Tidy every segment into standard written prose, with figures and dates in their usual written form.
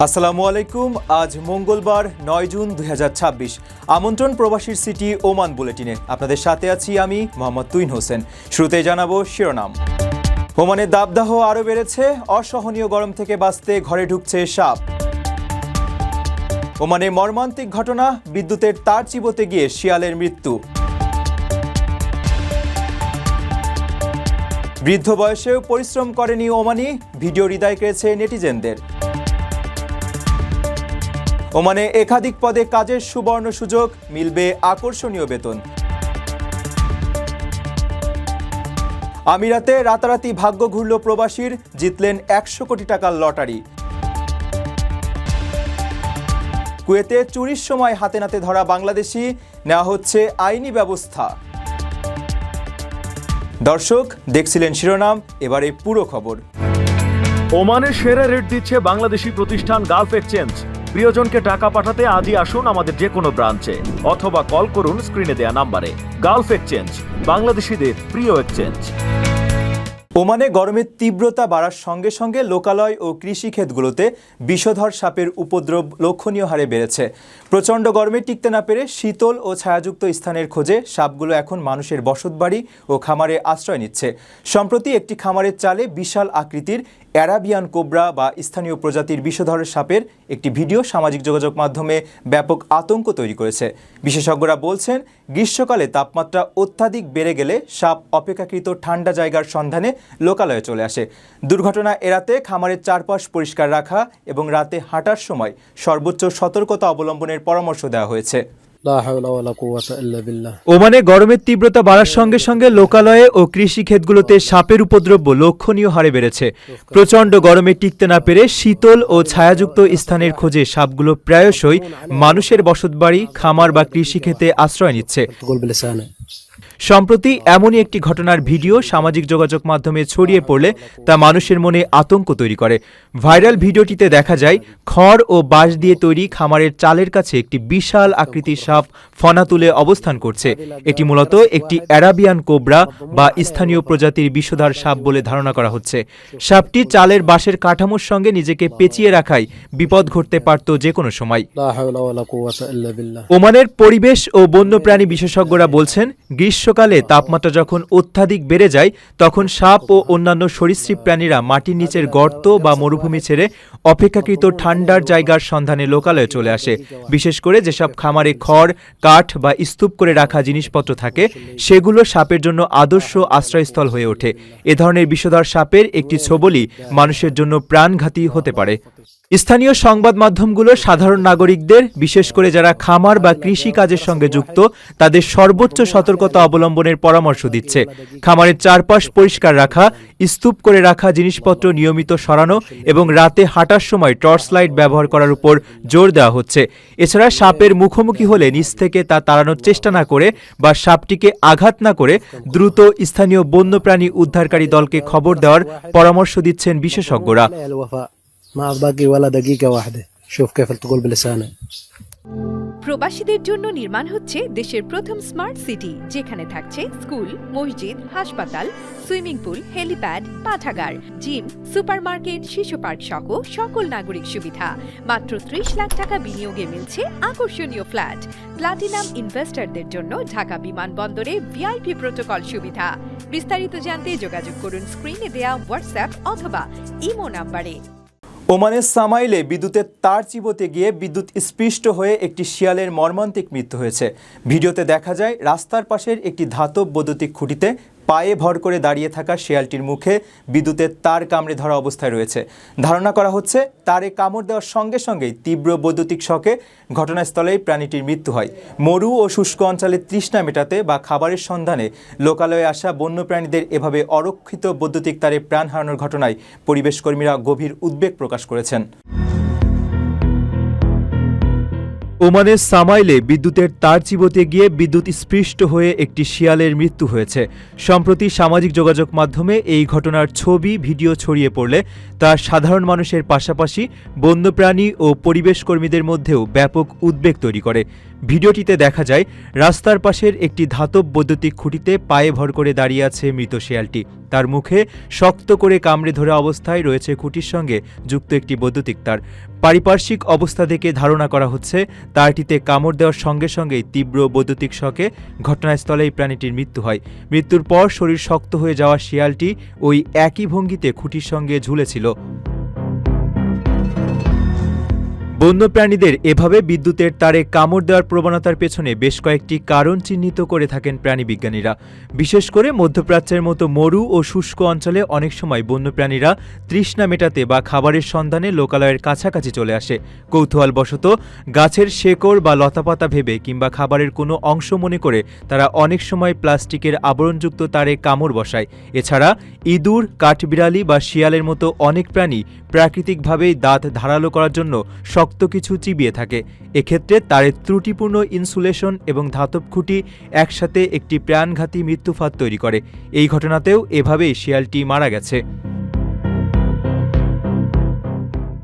আসসালামু আলাইকুম। আজ মঙ্গলবার ৯ জুন ২০২৬। আমন্ত্রণ প্রবাসীর সিটি ওমান বুলেটিনে। আপনাদের সাথে আছি আমি মোহাম্মদ তুইন হোসেন। শুরুতেই জানাবো শিরোনাম। ওমানের দাবদাহ আরও বেড়েছে, অসহনীয় গরম থেকে বাঁচতে ঘরে ঢুকছে সাপ। ওমানে মর্মান্তিক ঘটনা, বিদ্যুতের তার চিবোতে গিয়ে শিয়ালের মৃত্যু। বৃদ্ধ বয়সেও পরিশ্রম করেনি ওমানি, ভিডিও হৃদয় কেড়েছে নেটিজেনদের। ওমানে একাধিক পদে কাজের সুবর্ণ সুযোগ, মিলবে আকর্ষণীয় বেতন। আমিরাতে রাতারাতি ভাগ্য ঘুরল প্রবাসীর, জিতলেন ১০০ কোটি টাকার লটারি। কুয়েতে চুরির সময় হাতে নাতে ধরা বাংলাদেশি, নেওয়া হচ্ছে আইনি ব্যবস্থা। দর্শক, দেখছিলেন শিরোনাম, এবারে পুরো খবর। ওমানের সেরা রেট দিচ্ছে বাংলাদেশি প্রতিষ্ঠান গালফ এক্সচেঞ্জ। প্রিয়জনকে টাকা পাঠাতে আজই আসুন আমাদের যে কোনো ব্রাঞ্চে অথবা কল করুন স্ক্রিনে দেয়া নাম্বারে। গালফ এক্সচেঞ্জ, বাংলাদেশিদের প্রিয় এক্সচেঞ্জ। ওমানে গরমের তীব্রতা বাড়ার সঙ্গে সঙ্গে লোকালয় ও কৃষিক্ষেতগুলোতে বিষধর সাপের উপদ্রব লক্ষণীয় হারে বেড়েছে। প্রচণ্ড গরমে টিকতে না পেরে শীতল ও ছায়াযুক্ত স্থানের খোঁজে সাপগুলো এখন মানুষের বসতবাড়ি ও খামারে আশ্রয় নিচ্ছে। সম্প্রতি একটি খামারের চালে বিশাল আকৃতির অ্যারাবিয়ান কোবরা বা স্থানীয় প্রজাতির বিষধর সাপের একটি ভিডিও সামাজিক যোগাযোগ মাধ্যমে ব্যাপক আতঙ্ক তৈরি করেছে। বিশেষজ্ঞরা বলছেন, গ্রীষ্মকালে তাপমাত্রা অত্যাধিক বেড়ে গেলে সাপ অপেক্ষাকৃত ঠান্ডা জায়গার সন্ধানে লোকালয়ে চলে আসে। দুর্ঘটনা এড়াতে খামারের চারপাশ পরিষ্কার রাখা এবং রাতে হাঁটার সময় সর্বোচ্চ সতর্কতা অবলম্বনের পরামর্শ দেওয়া হয়েছে। ওমানে গরমের তীব্রতা বাড়ার সঙ্গে সঙ্গে লোকালয়ে ও কৃষিক্ষেতগুলোতে সাপের উপদ্রব লক্ষণীয় হারে বেড়েছে। প্রচণ্ড গরমে টিকতে না পেরে শীতল ও ছায়াযুক্ত স্থানের খোঁজে সাপগুলো প্রায়শই মানুষের বসতবাড়ি, খামার বা কৃষিক্ষেতে আশ্রয় নিচ্ছে। সম্প্রতি এমনই একটি ঘটনার ভিডিও সামাজিক যোগাযোগ মাধ্যমে ছড়িয়ে পড়লে তা মানুষের মনে আতঙ্ক তৈরি করে। ভাইরাল ভিডিওটিতে দেখা যায়, খড় ও বাঁশ দিয়ে তৈরি খামারের চালের কাছে একটি বিশাল আকৃতির সাপ ফনা তুলে অবস্থান করছে। এটি মূলত একটি অ্যারাবিয়ান কোবরা বা স্থানীয় প্রজাতির বিষধর সাপ বলে ধারণা করা হচ্ছে। সাপটি চালের বাঁশের কাঠামোর সঙ্গে নিজেকে পেঁচিয়ে রাখায় বিপদ ঘটতে পারত যে কোনো সময়। ওমানের পরিবেশ ও বন্যপ্রাণী বিশেষজ্ঞরা বলছেন, গ্রীষ্মকালে তাপমাত্রা যখন অত্যাধিক বেড়ে যায় তখন সাপ ও অন্যান্য সরীসৃপ প্রাণীরা মাটির নিচের গর্ত বা মরুভূমি ছেড়ে অপেক্ষাকৃত ঠান্ডার জায়গার সন্ধানে লোকালয়ে চলে আসে। বিশেষ করে যেসব খামারে খড়, কাঠ বা স্তূপ করে রাখা জিনিসপত্র থাকে সেগুলো সাপের জন্য আদর্শ আশ্রয়স্থল হয়ে ওঠে। এ ধরনের বিষধর সাপের একটি ছোবলই মানুষের জন্য প্রাণঘাতী হতে পারে। স্থানীয় সংবাদ মাধ্যমগুলো সাধারণ নাগরিকদের, বিশেষ করে যারা খামার বা কৃষি কাজের সঙ্গে যুক্ত, তাদের সর্বোচ্চ সতর্কতা অবলম্বনের পরামর্শ দিচ্ছে। খামারের চারপাশ পরিষ্কার রাখা, স্তূপ করে রাখা জিনিসপত্র নিয়মিত সরানো এবং রাতে হাঁটার সময় টর্চ লাইট ব্যবহার করার উপর জোর দেওয়া হচ্ছে। এছাড়া সাপের মুখোমুখি হলে নিচ থেকে তা তাড়ানোর চেষ্টা না করে বা সাপটিকে আঘাত না করে দ্রুত স্থানীয় বন্যপ্রাণী উদ্ধারকারী দলকে খবর দেওয়ার পরামর্শ দিচ্ছেন বিশেষজ্ঞরা। প্রবাসীদের জন্য নির্মাণ হচ্ছে দেশের প্রথম স্মার্ট সিটি, যেখানে থাকছে স্কুল, মসজিদ, হাসপাতাল, সুইমিং পুল, হেলিপ্যাড, পাঠাগার, জিম, সুপারমার্কেট, শিশু পার্ক সহ সকল নাগরিক সুবিধা। মাত্র ৩০ লাখ টাকা বিনিয়োগে মিলছে আকর্ষণীয় ফ্ল্যাট। প্লাটিনাম ইনভেস্টরদের জন্য ঢাকা বিমানবন্দরে ভিআইপি প্রোটোকল সুবিধা। বিস্তারিত জানতে যোগাযোগ করুন স্ক্রিনে দেয়া হোয়াটসঅ্যাপ অথবা ইমো নাম্বারে। ওমানের সামাইলে বিদ্যুতের তার চিবোতে গিয়ে বিদ্যুৎ স্পৃষ্ট হয়ে একটি শিয়ালের মর্মান্তিক মৃত্যু হয়েছে। ভিডিওতে দেখা যায়, রাস্তার পাশের একটি ধাতব বৈদ্যুতিক খুঁটিতে পায়ে ভর করে দাঁড়িয়ে থাকা শিয়ালটির মুখে বিদ্যুতের তার কামড়ে ধরা অবস্থায় রয়েছে। ধারণা করা হচ্ছে, তারে কামড় দেওয়ার সঙ্গে সঙ্গেই তীব্র বৈদ্যুতিক শকে ঘটনাস্থলেই প্রাণীটির মৃত্যু হয়। মরু ও শুষ্ক অঞ্চলে তৃষ্ণা মেটাতে বা খাবারের সন্ধানে লোকালয়ে আসা বন্যপ্রাণীদের এভাবে অরক্ষিত বৈদ্যুতিক তারে প্রাণ হারানোর ঘটনায় পরিবেশকর্মীরা গভীর উদ্বেগ প্রকাশ করেছেন। ওমানের সামাইলে বিদ্যুতের তার চিবোতে গিয়ে বিদ্যুৎ স্পৃষ্ট হয়ে একটি শিয়ালের মৃত্যু হয়েছে। সম্প্রতি সামাজিক যোগাযোগ মাধ্যমে এই ঘটনার ছবি, ভিডিও ছড়িয়ে পড়লে তা সাধারণ মানুষের পাশাপাশি বন্যপ্রাণী ও পরিবেশ কর্মীদের মধ্যেও ব্যাপক উদ্বেগ তৈরি করে। ভিডিওটিতে দেখা যায় রাস্তার পাশের একটি ধাতব বৈদ্যুতিক খুঁটিতে পায়ে ভর করে দাঁড়িয়ে আছে মৃত শেয়ালটি। তার মুখে শক্ত করে কামড়ে ধরা অবস্থায় রয়েছে খুঁটির সঙ্গে যুক্ত একটি বৈদ্যুতিক তার। পারিপার্শ্বিক অবস্থা দেখে ধারণা করা হচ্ছে তারটিতে কামড় দেওয়ার সঙ্গে সঙ্গেই তীব্র বৈদ্যুতিক শকে ঘটনাস্থলেই প্রাণীটির মৃত্যু হয়। মৃত্যুর পর শরীর শক্ত হয়ে যাওয়া শিয়ালটি ওই একই ভঙ্গিতে খুঁটির সঙ্গে ঝুলেছিল। বন্যপ্রাণীদের এভাবে বিদ্যুতের তারে কামড় দেওয়ার প্রবণতার পেছনে বেশ কয়েকটি কারণ চিহ্নিত করে থাকেন প্রাণীবিজ্ঞানীরা। বিশেষ করে মধ্যপ্রাচ্যের মতো মরু ও শুষ্ক অঞ্চলে অনেক সময় বন্যপ্রাণীরা তৃষ্ণা মেটাতে বা খাবারের সন্ধানে লোকালয়ের কাছাকাছি চলে আসে। কৌতূহলবশত গাছের শেকড় বা লতাপাতা ভেবে কিংবা খাবারের কোনো অংশ মনে করে তারা অনেক সময় প্লাস্টিকের আবরণযুক্ত তারে কামড় বসায়। এছাড়া ইঁদুর, কাঠবিড়ালি বা শিয়ালের মতো অনেক প্রাণী প্রাকৃতিকভাবেই দাঁত ধারালো করার জন্য শক্ত কিছু চিবিয়ে থাকে। এক্ষেত্রে তারের ত্রুটিপূর্ণ ইনসুলেশন এবং ধাতব খুঁটি একসাথে একটি প্রাণঘাতী মৃত্যুফাত তৈরি করে। এই ঘটনাতেও এভাবেই শিয়ালটি মারা গেছে।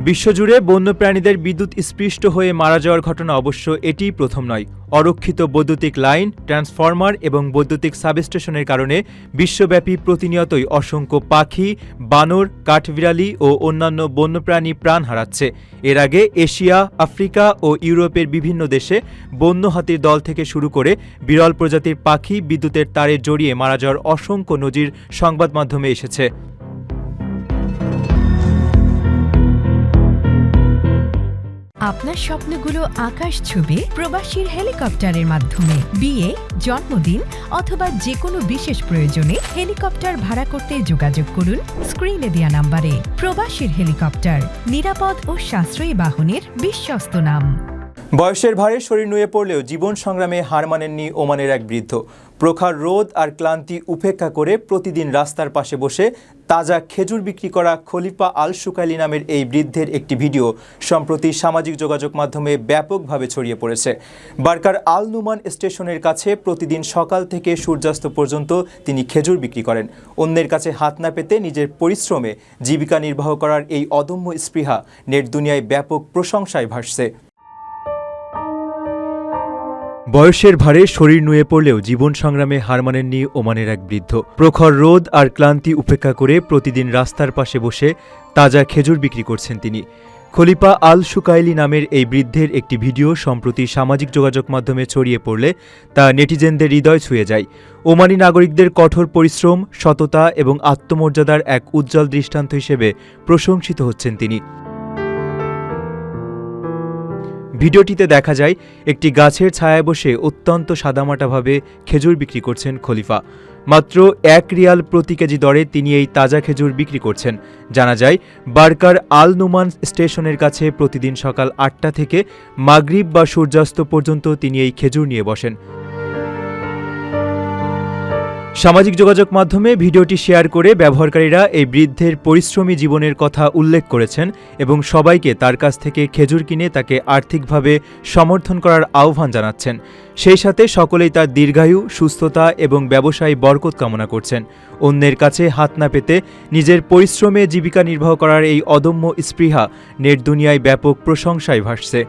বিশ্বজুড়ে বন্যপ্রাণীদের বিদ্যুৎ স্পৃষ্ট হয়ে মারা যাওয়ার ঘটনা অবশ্য এটিই প্রথম নয়। অরক্ষিত বৈদ্যুতিক লাইন, ট্রান্সফরমার এবং বৈদ্যুতিক সাবস্টেশনের কারণে বিশ্বব্যাপী প্রতিনিয়তই অসংখ্য পাখি, বানর, কাঠবিড়ালি ও অন্যান্য বন্যপ্রাণী প্রাণ হারাচ্ছে। এর আগে এশিয়া, আফ্রিকা ও ইউরোপের বিভিন্ন দেশে বন্য হাতির দল থেকে শুরু করে বিরল প্রজাতির পাখি বিদ্যুতের তারে জড়িয়ে মারা যাওয়ার অসংখ্য নজির সংবাদ মাধ্যমে এসেছে। আপনার স্বপ্নগুলো আকাশ ছুবে প্রবাসীর হেলিকপ্টারের মাধ্যমে। বিয়ে, জন্মদিন অথবা যে কোনো বিশেষ প্রয়োজনে হেলিকপ্টার ভাড়া করতে যোগাযোগ করুন স্ক্রিনে দেয়া নাম্বারে। প্রবাসীর হেলিকপ্টার, নিরাপদ ও সাশ্রয়ী বাহনের বিশ্বস্ত নাম। বয়সের ভারে শরীর নুয়ে পড়লেও জীবন সংগ্রামে হার মানেননি ওমানের এক বৃদ্ধ। প্রখর রোদ আর ক্লান্তি উপেক্ষা করে প্রতিদিন রাস্তার পাশে বসে তাজা খেজুর বিক্রি করা খলিফা আল শুকাইলি নামের এই বৃদ্ধের একটি ভিডিও সম্প্রতি সামাজিক যোগাযোগ মাধ্যমে ব্যাপকভাবে ছড়িয়ে পড়েছে। বার্কার আল নুমান স্টেশনের কাছে প্রতিদিন সকাল থেকে সূর্যাস্ত পর্যন্ত তিনি খেজুর বিক্রি করেন। অন্যের কাছে হাত না পেতে নিজের পরিশ্রমে জীবিকা নির্বাহ করার এই অদম্য স্পৃহা নেট দুনিয়ায় ব্যাপক প্রশংসায় ভাসছে। বয়সের ভারে শরীর নুয়ে পড়লেও জীবন সংগ্রামে হার মানেননি ওমানের এক বৃদ্ধ। প্রখর রোদ আর ক্লান্তি উপেক্ষা করে প্রতিদিন রাস্তার পাশে বসে তাজা খেজুর বিক্রি করছেন তিনি। খলিফা আল শুকাইলি নামের এই বৃদ্ধের একটি ভিডিও সম্প্রতি সামাজিক যোগাযোগ মাধ্যমে ছড়িয়ে পড়লে তা নেটিজেনদের হৃদয় ছুঁয়ে যায়। ওমানি নাগরিকদের কঠোর পরিশ্রম, সততা এবং আত্মমর্যাদার এক উজ্জ্বল দৃষ্টান্ত হিসেবে প্রশংসিত হচ্ছেন তিনি। ভিডিওটিতে দেখা যায় একটি গাছের ছায়ায় বসে অত্যন্ত সাদামাটাভাবে খেজুর বিক্রি করছেন খলিফা। মাত্র 1 রিয়াল প্রতি কেজি দরে তিনি এই তাজা খেজুর বিক্রি করছেন। জানা যায় বার্কার আল নুমান স্টেশনের কাছে প্রতিদিন সকাল 8টা থেকে মাগরিব বা সূর্যাস্ত পর্যন্ত তিনি এই খেজুর নিয়ে বসেন। সামাজিক যোগাযোগ মাধ্যমে ভিডিওটি শেয়ার করে ব্যবহারকারীরা এই বৃদ্ধের পরিশ্রমী জীবনের কথা উল্লেখ করেছেন এবং সবাইকে তার কাছ থেকে খেজুর কিনে তাকে আর্থিকভাবে সমর্থন করার আহ্বান জানাচ্ছেন। সেই সাথে সকলেই তার দীর্ঘায়ু, সুস্থতা এবং ব্যবসায় বরকত কামনা করছেন। অন্যের কাছে হাত না পেতে নিজের পরিশ্রমে জীবিকা নির্বাহ করার এই অদম্য স্পৃহা নেট দুনিয়ায় ব্যাপক প্রশংসায় ভাসছে।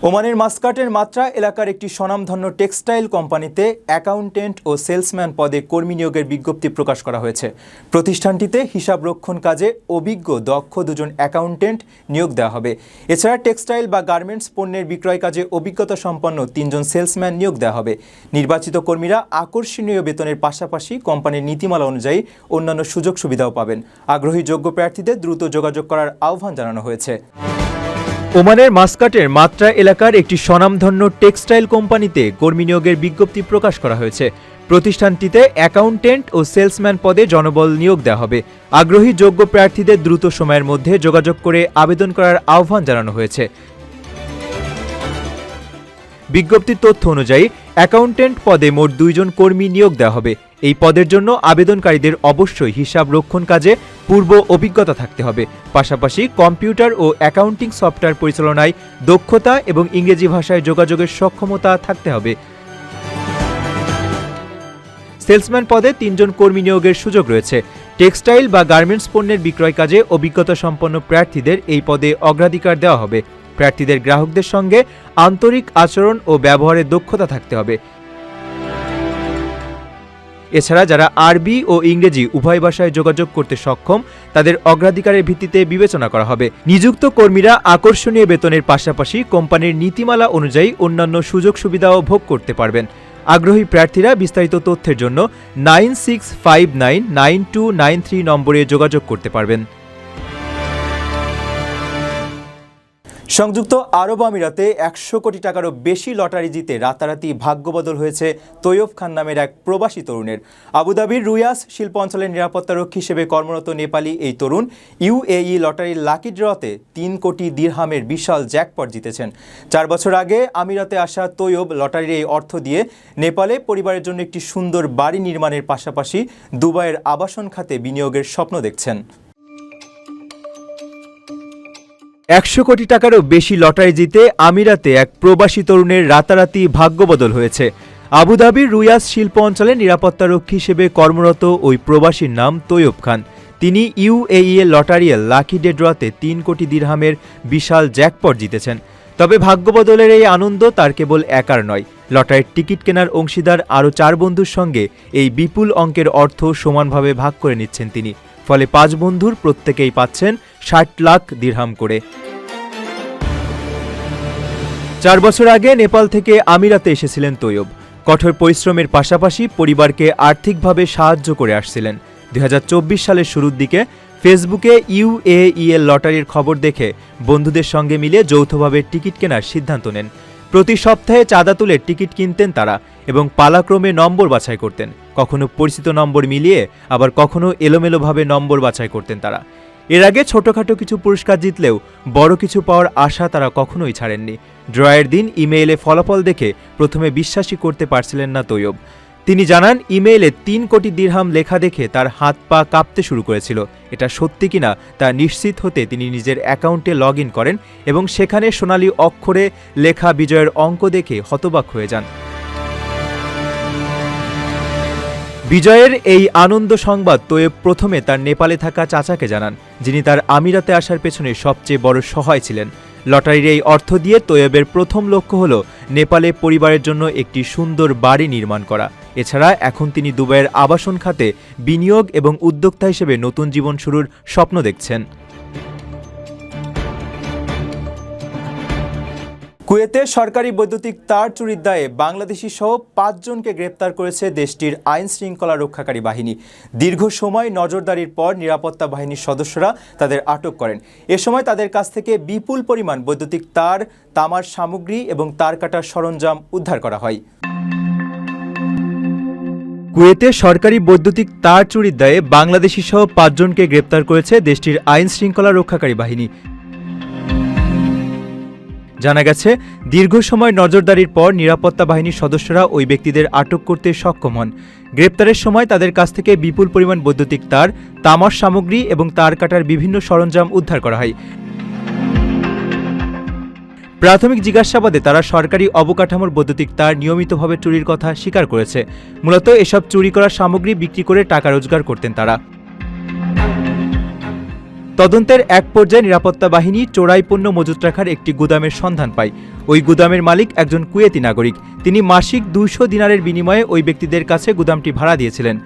ওমানের মাস্কাটের মাত্রা এলাকার একটি স্বনামধন্য টেক্সটাইল কোম্পানিতে অ্যাকাউন্টেন্ট ও সেলসম্যান পদে কর্মী নিয়োগের বিজ্ঞপ্তি প্রকাশ করা হয়েছে। প্রতিষ্ঠানটিতে হিসাবরক্ষণ কাজে অভিজ্ঞ দক্ষ 2 জন অ্যাকাউন্টেন্ট নিয়োগ দেওয়া হবে। এছাড়া টেক্সটাইল বা গার্মেন্টস পণ্যের বিক্রয় কাজে অভিজ্ঞতা সম্পন্ন 3 জন সেলসম্যান নিয়োগ দেওয়া হবে। নির্বাচিত কর্মীরা আকর্ষণীয় বেতনের পাশাপাশি কোম্পানির নীতিমালা অনুযায়ী অন্যান্য সুযোগ সুবিধাও পাবেন। আগ্রহী যোগ্য প্রার্থীদের দ্রুত যোগাযোগ করার আহ্বান জানানো হয়েছে। ওমানের মাস্কাটের মাত্রা এলাকার একটি স্বনামধন্য টেক্সটাইল কোম্পানিতে কর্মী নিয়োগের বিজ্ঞপ্তি প্রকাশ করা হয়েছে। প্রতিষ্ঠানটিতে অ্যাকাউন্টেন্ট ও সেলসম্যান পদে জনবল নিয়োগ দেওয়া হবে। আগ্রহী যোগ্য প্রার্থীদের দ্রুত সময়ের মধ্যে যোগাযোগ করে আবেদন করার আহ্বান জানানো হয়েছে। বিজ্ঞপ্তির তথ্য অনুযায়ী অ্যাকাউন্টেন্ট পদে মোট 2 জন কর্মী নিয়োগ দেওয়া হবে। এই পদের জন্য আবেদনকারীদের অবশ্যই হিসাব রক্ষণ কাজে পূর্ব অভিজ্ঞতা থাকতে হবে। পাশাপাশি কম্পিউটার ও অ্যাকাউন্টিং সফটওয়্যার পরিচালনায় দক্ষতা এবং ইংরেজি ভাষায় যোগাযোগের সক্ষমতা থাকতে হবে। সেলসম্যান পদে 3 জন কর্মী নিয়োগের সুযোগ রয়েছে। টেক্সটাইল বা গার্মেন্টস পণ্যের বিক্রয় কাজে অভিজ্ঞতা সম্পন্ন প্রার্থীদের এই পদে অগ্রাধিকার দেওয়া হবে। প্রার্থীদের গ্রাহকদের সঙ্গে আন্তরিক আচরণ ও ব্যবহারের দক্ষতা থাকতে হবে। এছাড়া যারা আরবি ও ইংরেজি উভয় ভাষায় যোগাযোগ করতে সক্ষম তাদের অগ্রাধিকারের ভিত্তিতে বিবেচনা করা হবে। নিযুক্ত কর্মীরা আকর্ষণীয় বেতনের পাশাপাশি কোম্পানির নীতিমালা অনুযায়ী অন্যান্য সুযোগ সুবিধাও ভোগ করতে পারবেন। আগ্রহী প্রার্থীরা বিস্তারিত তথ্যের জন্য 96599293 নম্বরে যোগাযোগ করতে পারবেন। সংযুক্ত আরব আমিরাতে 100 কোটি টাকারও বেশি লটারি জিতে রাতারাতি ভাগ্যবদল হয়েছে তৈয়ব খান নামের এক প্রবাসী তরুণের। আবুধাবির রুয়াস শিল্প অঞ্চলের নিরাপত্তারক্ষী হিসেবে কর্মরত নেপালি এই তরুণ ইউএই লটারির লাকি ড্রতে 3 কোটি দিরহামের বিশাল জ্যাকপট জিতেছেন। 4 বছর আগে আমিরাতে আসা তৈয়ব লটারির এই অর্থ দিয়ে নেপালে পরিবারের জন্য একটি সুন্দর বাড়ি নির্মাণের পাশাপাশি দুবাইয়ের আবাসন খাতে বিনিয়োগের স্বপ্ন দেখছেন। 100 কোটি টাকারও বেশি লটারি জিতে আমিরাতে এক প্রবাসী তরুণের রাতারাতি ভাগ্যবদল হয়েছে। আবুধাবির রুয়াস শিল্প অঞ্চলে নিরাপত্তারক্ষী হিসেবে কর্মরত ওই প্রবাসীর নাম তৈয়ব খান। তিনি ইউএই লটারির লাকি ড্রতে 3 কোটি দিরহামের বিশাল জ্যাকপট জিতেছেন। তবে ভাগ্যবদলের এই আনন্দ তার কেবল একার নয়, লটারির টিকিট কেনার অংশীদার আরও 4 বন্ধুর সঙ্গে এই বিপুল অঙ্কের অর্থ সমানভাবে ভাগ করে নিচ্ছেন তিনি। ফলে 5 বন্ধুর প্রত্যেকেই পাচ্ছেন 60 লাখ দিরহাম করে। 4 বছর আগে নেপাল থেকে আমিরাতে এসেছিলেন তৈয়ব। কঠোর পরিশ্রমের পাশাপাশি পরিবারকে আর্থিকভাবে সাহায্য করে আসছিলেন। 2024 সালের শুরুর দিকে ফেসবুকে ইউএই লটারির খবর দেখে বন্ধুদের সঙ্গে মিলে যৌথভাবে টিকিট কেনার সিদ্ধান্ত নেন। প্রতি সপ্তাহে চাঁদা তুলে টিকিট কিনতেন তারা এবং পালাক্রমে নম্বর বাছাই করতেন। কখনো পরিচিত নম্বর মিলিয়ে আবার কখনো এলোমেলোভাবে নম্বর বাছাই করতেন তারা। এর আগে ছোটখাটো কিছু পুরস্কার জিতলেও বড় কিছু পাওয়ার আশা তারা কখনোই ছাড়েননি। ড্রয়ের দিন ইমেইলে ফলাফল দেখে প্রথমে বিশ্বাসই করতে পারছিলেন না তৈয়ব। তিনি জানান, ইমেইলে 3 কোটি দিরহাম লেখা দেখে তার হাত পা কাঁপতে শুরু করেছিল। এটা সত্যি কিনা তা নিশ্চিত হতে তিনি নিজের অ্যাকাউন্টে লগ ইন করেন এবং সেখানে সোনালী অক্ষরে লেখা বিজয়ের অঙ্ক দেখে হতবাক হয়ে যান। বিজয়ের এই আনন্দ সংবাদ তৈয়ব প্রথমে তার নেপালে থাকা চাচাকে জানান, যিনি তার আমিরাতে আসার পেছনে সবচেয়ে বড় সহায় ছিলেন। লটারির এই অর্থ দিয়ে তৈয়বের প্রথম লক্ষ্য হল নেপালে পরিবারের জন্য একটি সুন্দর বাড়ি নির্মাণ করা। এছাড়া এখন তিনি দুবাইয়ের আবাসন খাতে বিনিয়োগ এবং উদ্যোক্তা হিসেবে নতুন জীবন শুরুর স্বপ্ন দেখছেন। কুয়েতে সরকারি বৈদ্যুতিক তার চুরির দায়ে বাংলাদেশি সহ 5 জনকে গ্রেপ্তার করেছে দেশটির আইন শৃঙ্খলা রক্ষাকারী বাহিনী। দীর্ঘ সময় নজরদারির পর নিরাপত্তা বাহিনীর সদস্যরা তাদের আটক করেন। এ সময় তাদের কাছ থেকে বিপুল পরিমাণ বৈদ্যুতিক তার, তামার সামগ্রী এবং তার কাটার সরঞ্জাম উদ্ধার করা হয়। কুয়েতে সরকারি বৈদ্যুতিক তার চুরির দায়ে বাংলাদেশি সহ 5 জনকে গ্রেপ্তার করেছে দেশটির আইন শৃঙ্খলা রক্ষাকারী বাহিনী। জানা গেছে, দীর্ঘ সময় নজরদারির পর নিরাপত্তা বাহিনীর সদস্যরা ওই ব্যক্তিদের আটক করতে সক্ষম হন। গ্রেপ্তারের সময় তাদের কাছ থেকে বিপুল পরিমাণ বৈদ্যুতিক তার, তামার সামগ্রী এবং তার কাটার বিভিন্ন সরঞ্জাম উদ্ধার করা হয়। প্রাথমিক জিজ্ঞাসাবাদে তারা সরকারি অবকাঠামোর বৈদ্যুতিক তার নিয়মিতভাবে চুরির কথা স্বীকার করেছে। মূলত এসব চুরি করা সামগ্রী বিক্রি করে টাকা রোজগার করতেন তারা। তদন্তের এক পর্যায়ে নিরাপত্তা বাহিনী চোরাই পণ্য মজুত রাখার একটি গুদামের সন্ধান পায়। ওই গুদামের মালিক একজন কুয়েতি নাগরিক। তিনি মাসিক 200 দিনারের বিনিময়ে ওই ব্যক্তিদের কাছে গুদামটি ভাড়া দিয়েছিলেন।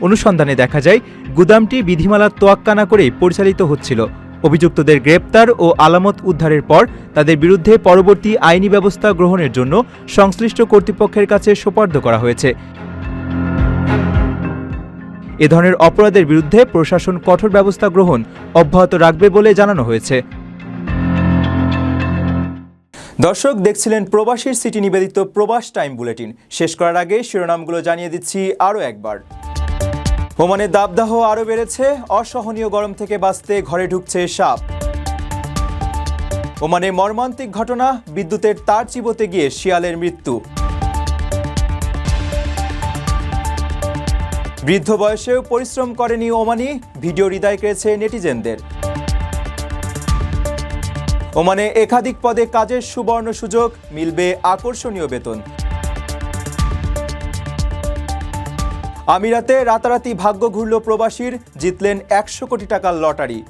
অনুসন্ধানে দেখা যায়, গুদামটি বিধিমালা তোয়াক্কা না করেই পরিচালিত হচ্ছিল। অভিযুক্তদের গ্রেপ্তার ও আলামত উদ্ধারের পর তাদের বিরুদ্ধে পরবর্তী আইনি ব্যবস্থা গ্রহণের জন্য সংশ্লিষ্ট কর্তৃপক্ষের কাছে সোপর্দ করা হয়েছে। এ ধরনের অপরাধের বিরুদ্ধে প্রশাসন কঠোর ব্যবস্থা গ্রহণ অব্যাহত রাখবে বলে জানানো হয়েছে। দর্শক দেখছিলেন প্রবাসীর সিটি নিবেদিত প্রবাস টাইম বুলেটিন। শেষ করার আগে শিরোনামগুলো জানিয়ে দিচ্ছি আরও একবার। ওমানে দাবদাহ আরও বেড়েছে, অসহনীয় গরম থেকে বাঁচতে ঘরে ঢুকছে সাপ। ওমানে মর্মান্তিক ঘটনা, বিদ্যুতের তার চিবোতে গিয়ে শিয়ালের মৃত্যু। বৃদ্ধ বয়সেও পরিশ্রম করেনি ওমানি, ভিডিও হৃদয় কেড়েছে নেটিজেনদের। ওমানে একাধিক পদে কাজের সুবর্ণ সুযোগ, মিলবে আকর্ষণীয় বেতন। আমিরাতে রাতারাতি ভাগ্য ঘুরল প্রবাসীর, জিতলেন 100 কোটি টাকার লটারি।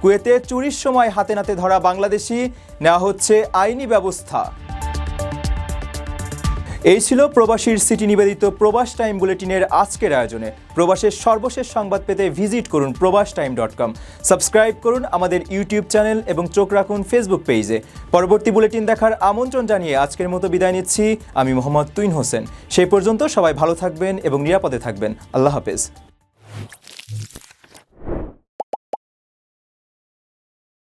কুয়েতে চুরির সময় হাতে নাতে ধরা বাংলাদেশি, নেওয়া হচ্ছে আইনি ব্যবস্থা। এই ছিল প্রবাসীর সিটি নিবেদিত প্রবাস টাইম বুলেটিনের আজকের আয়োজনে। প্রবাসের সর্বশেষ সংবাদ পেতে ভিজিট করুন probastime.com, সাবস্ক্রাইব করুন আমাদের ইউটিউব চ্যানেল এবং চোখ রাখুন ফেসবুক পেজে। পরবর্তী বুলেটিন দেখার আমন্ত্রণ জানিয়ে আজকের মতো বিদায় নিচ্ছি আমি মোহাম্মদ তুইন হোসেন। সেই পর্যন্ত সবাই ভালো থাকবেন এবং নিরাপদে থাকবেন। আল্লাহ হাফেজ।